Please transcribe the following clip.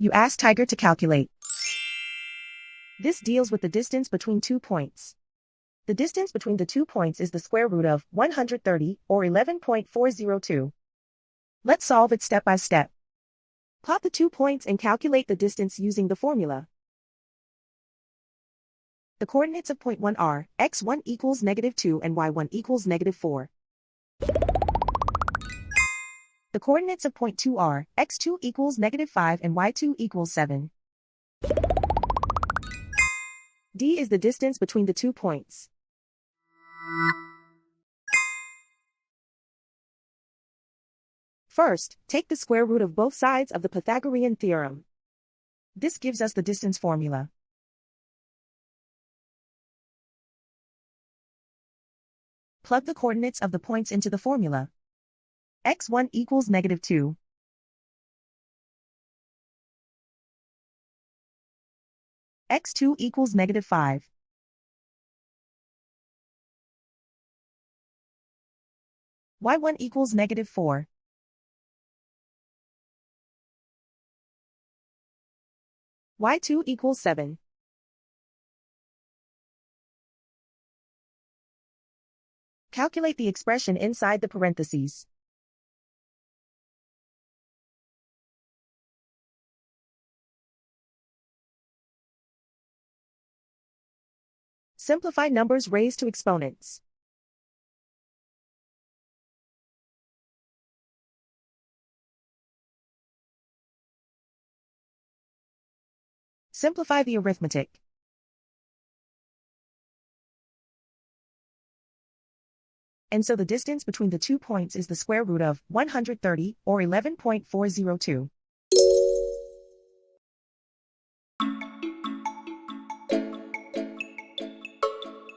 You ask Tiger to calculate. This deals with the distance between 2 points. The distance between the 2 points is the square root of 130, or 11.402. Let's solve it step by step. Plot the 2 points and calculate the distance using the formula. The coordinates of point 1 are x1 equals -2 and y1 equals -4. The coordinates of point 2 are x2 equals -5 and y2 equals 7. D is the distance between the 2 points. First, take the square root of both sides of the Pythagorean theorem. This gives us the distance formula. Plug the coordinates of the points into the formula. x1 equals -2. x2 equals -5. y1 equals -4. y2 equals 7. Calculate the expression inside the parentheses. Simplify numbers raised to exponents. Simplify the arithmetic. And so the distance between the 2 points is the square root of 130, or 11.402.